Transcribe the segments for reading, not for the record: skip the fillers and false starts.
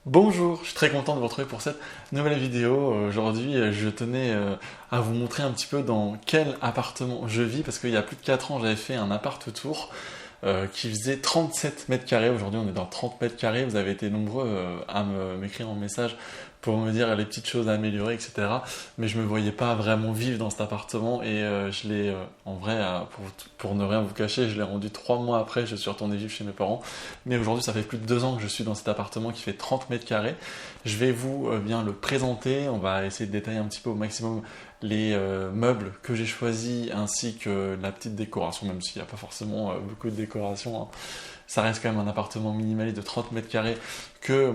Bonjour, je suis très content de vous retrouver pour cette nouvelle vidéo. Aujourd'hui, je tenais à vous montrer un petit peu dans quel appartement je vis, parce qu'il y a plus de 4 ans, j'avais fait un appart tour qui faisait 37 mètres carrés. Aujourd'hui, on est dans 30 mètres carrés. Vous avez été nombreux à m'écrire en message pour me dire les petites choses à améliorer, etc. Mais je me voyais pas vraiment vivre dans cet appartement et je l'ai, en vrai, pour ne rien vous cacher, je l'ai rendu 3 mois après, je suis retourné vivre chez mes parents. Mais aujourd'hui, ça fait plus de 2 ans que je suis dans cet appartement qui fait 30 mètres carrés. Je vais vous bien le présenter, on va essayer de détailler un petit peu au maximum les meubles que j'ai choisis ainsi que la petite décoration, même s'il n'y a pas forcément beaucoup de décoration, hein. Ça reste quand même un appartement minimaliste de 30 mètres carrés que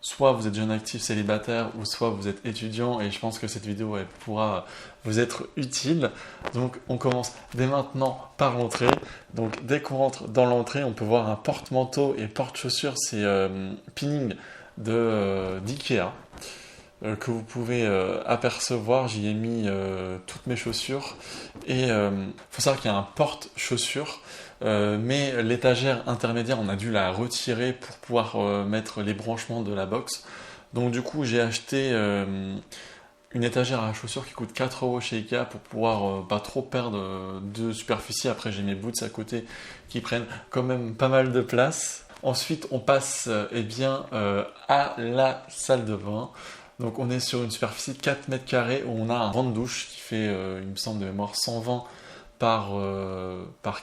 soit vous êtes jeune actif célibataire ou soit vous êtes étudiant, et je pense que cette vidéo elle pourra vous être utile. Donc on commence dès maintenant par l'entrée. Donc dès qu'on rentre dans l'entrée, on peut voir un porte-manteau et porte-chaussures, c'est pinning d'IKEA. Que vous pouvez apercevoir. J'y ai mis toutes mes chaussures. Et faut savoir qu'il y a un porte-chaussures, mais l'étagère intermédiaire, on a dû la retirer pour pouvoir mettre les branchements de la box. Donc du coup, j'ai acheté une étagère à chaussures qui coûte 4 € chez Ikea pour pouvoir pas trop perdre de superficie. Après, j'ai mes boots à côté qui prennent quand même pas mal de place. Ensuite, on passe à la salle de bain. Donc on est sur une superficie de 4 mètres carrés où on a un banc de douche qui fait, il me semble de mémoire, 120 par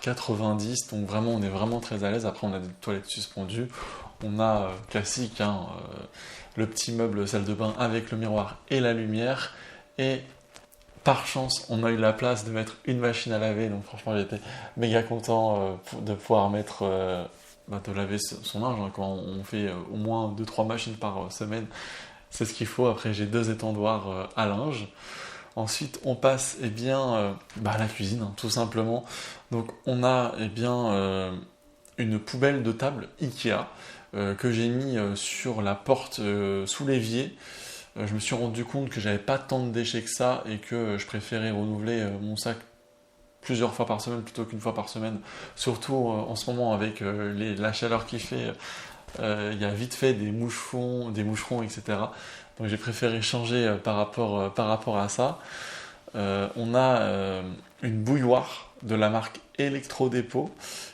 90. Donc vraiment, on est vraiment très à l'aise. Après, on a des toilettes suspendues. On a classique, hein, le petit meuble salle de bain avec le miroir et la lumière. Et par chance, on a eu la place de mettre une machine à laver. Donc franchement, j'étais méga content de pouvoir mettre... de laver son linge, hein, quand on fait au moins 2-3 machines par semaine. C'est ce qu'il faut. Après, j'ai 2 étendoirs à linge. Ensuite, on passe à la cuisine, hein, tout simplement. Donc, on a une poubelle de table Ikea que j'ai mis sur la porte sous l'évier. Je me suis rendu compte que j'avais pas tant de déchets que ça et que je préférais renouveler mon sac plusieurs fois par semaine plutôt qu'une fois par semaine. Surtout en ce moment avec la chaleur qu'il fait. Il y a vite fait des moucherons, etc. Donc j'ai préféré changer par rapport à ça. On a une bouilloire de la marque Electrodépôt.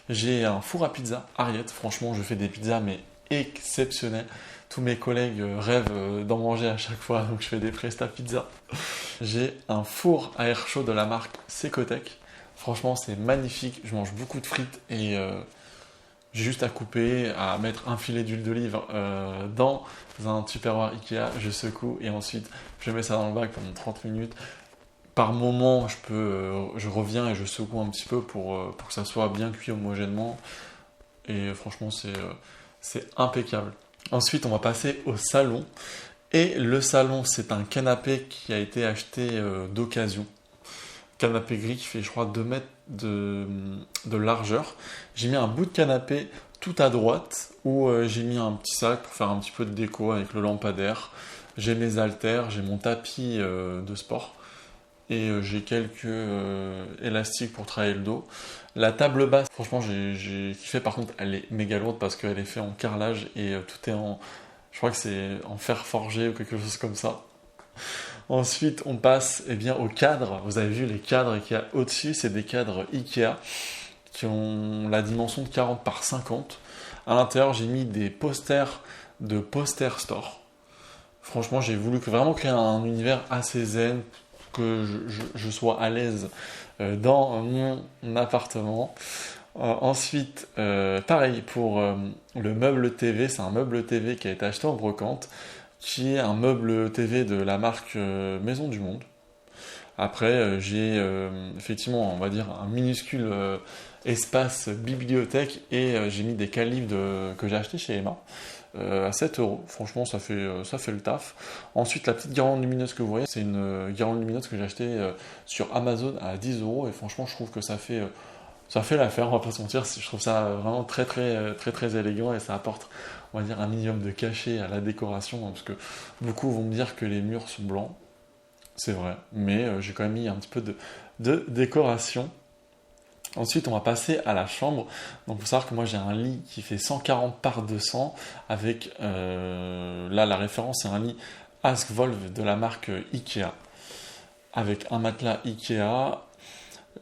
J'ai un four à pizza Ariette. Franchement, je fais des pizzas mais exceptionnelles. Tous mes collègues rêvent d'en manger à chaque fois, donc je fais des Presta Pizza. J'ai un four à air chaud de la marque Secotec. Franchement, c'est magnifique. Je mange beaucoup de frites et j'ai juste à couper, à mettre un filet d'huile d'olive dans un Tupperware Ikea, je secoue et ensuite je mets ça dans le bac pendant 30 minutes. Par moment, je reviens et je secoue un petit peu pour que ça soit bien cuit homogènement. Et franchement, c'est impeccable. Ensuite, on va passer au salon. Et le salon, c'est un canapé qui a été acheté d'occasion. Canapé gris qui fait, je crois, 2 mètres de largeur. J'ai mis un bout de canapé tout à droite où j'ai mis un petit sac pour faire un petit peu de déco avec le lampadaire. J'ai mes haltères, j'ai mon tapis de sport et j'ai quelques élastiques pour travailler le dos. La table basse, franchement, j'ai kiffé. Par contre, elle est méga lourde parce qu'elle est faite en carrelage et tout est en. Je crois que c'est en fer forgé ou quelque chose comme ça. Ensuite, on passe au cadre. Vous avez vu les cadres qu'il y a au-dessus, c'est des cadres Ikea qui ont la dimension de 40 par 50. À l'intérieur, j'ai mis des posters de Poster Store. Franchement, j'ai voulu vraiment créer un univers assez zen, que je sois à l'aise dans mon appartement. Ensuite, pareil pour le meuble TV, c'est un meuble TV qui a été acheté en brocante, qui est un meuble TV de la marque Maison du Monde. Après, j'ai effectivement, on va dire, un minuscule espace bibliothèque et j'ai mis des calibres que j'ai acheté chez Emma à 7 €. Franchement, ça fait le taf. Ensuite, la petite guirlande lumineuse que vous voyez, c'est une guirlande lumineuse que j'ai achetée sur Amazon à 10 € et franchement, je trouve que ça fait l'affaire, on va pas se mentir. Je trouve ça vraiment très élégant et ça apporte, on va dire, un minimum de cachet à la décoration, hein, parce que beaucoup vont me dire que les murs sont blancs. C'est vrai, mais j'ai quand même mis un petit peu de décoration. Ensuite, on va passer à la chambre. Donc, il faut savoir que moi, j'ai un lit qui fait 140 par 200 avec là, la référence, c'est un lit Askvolv de la marque Ikea, avec un matelas Ikea.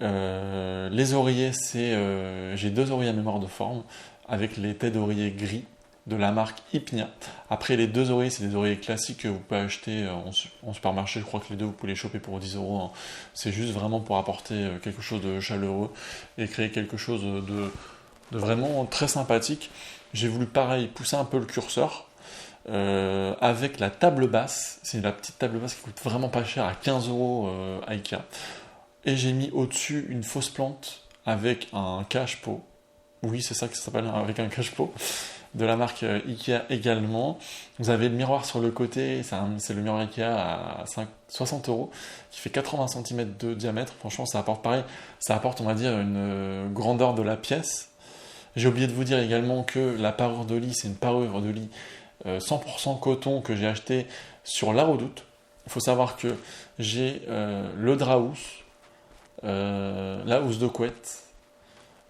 Les oreillers, j'ai 2 oreillers à mémoire de forme, avec les têtes d'oreiller gris de la marque Hypnia. Après, les 2 oreillers, c'est des oreillers classiques que vous pouvez acheter en supermarché. Je crois que les deux, vous pouvez les choper pour 10 euros. Hein. C'est juste vraiment pour apporter quelque chose de chaleureux et créer quelque chose de vraiment très sympathique. J'ai voulu, pareil, pousser un peu le curseur avec la table basse. C'est la petite table basse qui coûte vraiment pas cher, à 15 euros à Ikea. Et j'ai mis au-dessus une fausse plante avec un cache-pot. Oui, c'est ça que ça s'appelle, avec un cache-pot de la marque Ikea également. Vous avez le miroir sur le côté, c'est le miroir Ikea à 60 euros, qui fait 80 cm de diamètre. Franchement, ça apporte pareil, ça apporte, on va dire, une grandeur de la pièce. J'ai oublié de vous dire également que la parure de lit, c'est une parure de lit 100% coton que j'ai acheté sur La Redoute. Il faut savoir que j'ai le drap housse, la housse de couette,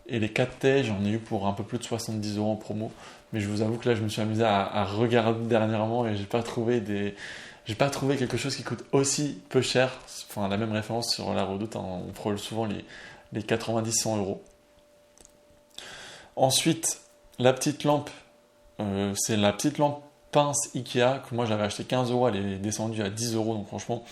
et les 4 têtes, j'en ai eu pour un peu plus de 70 euros en promo. Mais je vous avoue que là, je me suis amusé à regarder dernièrement et j'ai pas trouvé quelque chose qui coûte aussi peu cher. Enfin, la même référence sur La Redoute, hein, on frôle souvent les 90-100 euros. Ensuite, la petite lampe, c'est la petite lampe pince Ikea que moi j'avais acheté 15 euros, elle est descendue à 10 euros. Donc franchement,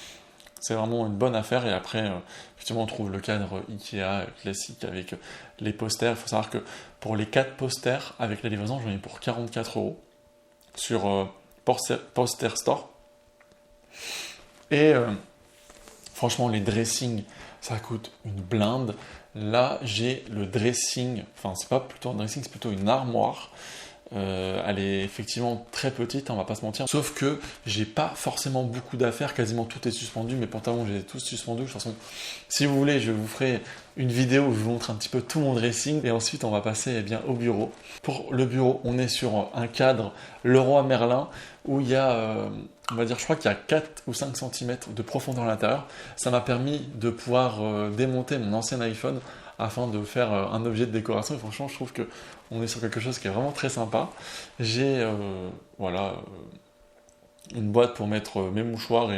c'est vraiment une bonne affaire. Et après, effectivement, on trouve le cadre Ikea classique avec les posters. Il faut savoir que pour les 4 posters, avec la livraison, j'en ai pour 44 euros sur Poster Store. Et franchement, les dressings, ça coûte une blinde. Là, j'ai le dressing, enfin, c'est pas plutôt un dressing, c'est plutôt une armoire. Elle est effectivement très petite, on va pas se mentir. Sauf que j'ai pas forcément beaucoup d'affaires, quasiment tout est suspendu. Mes pantalons, j'ai tous suspendus. De toute façon, si vous voulez, je vous ferai une vidéo où je vous montre un petit peu tout mon dressing. Et ensuite, on va passer au bureau. Pour le bureau, on est sur un cadre Leroy Merlin où il y a, on va dire, je crois qu'il y a 4 ou 5 cm de profondeur à l'intérieur. Ça m'a permis de pouvoir démonter mon ancien iPhone afin de faire un objet de décoration. Et franchement, je trouve que on est sur quelque chose qui est vraiment très sympa. J'ai une boîte pour mettre mes mouchoirs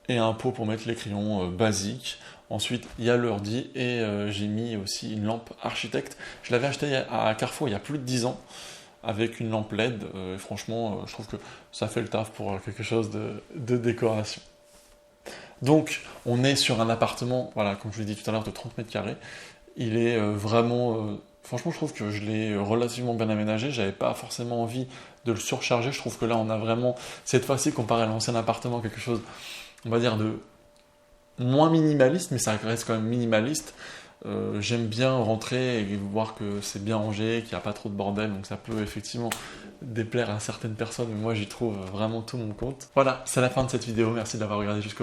et un pot pour mettre les crayons basiques. Ensuite, il y a l'ordi et j'ai mis aussi une lampe architecte. Je l'avais acheté à Carrefour il y a plus de 10 ans avec une lampe LED. Et franchement, je trouve que ça fait le taf pour quelque chose de décoration. Donc, on est sur un appartement, voilà, comme je vous l'ai dit tout à l'heure, de 30 mètres carrés. Il est vraiment... franchement, je trouve que je l'ai relativement bien aménagé. J'avais pas forcément envie de le surcharger. Je trouve que là, on a vraiment, cette fois-ci, comparé à l'ancien appartement, quelque chose, on va dire, de moins minimaliste, mais ça reste quand même minimaliste. J'aime bien rentrer et voir que c'est bien rangé, qu'il n'y a pas trop de bordel, donc ça peut effectivement déplaire à certaines personnes, mais moi j'y trouve vraiment tout mon compte. Voilà, c'est la fin de cette vidéo, merci de l'avoir regardé jusqu'au bout.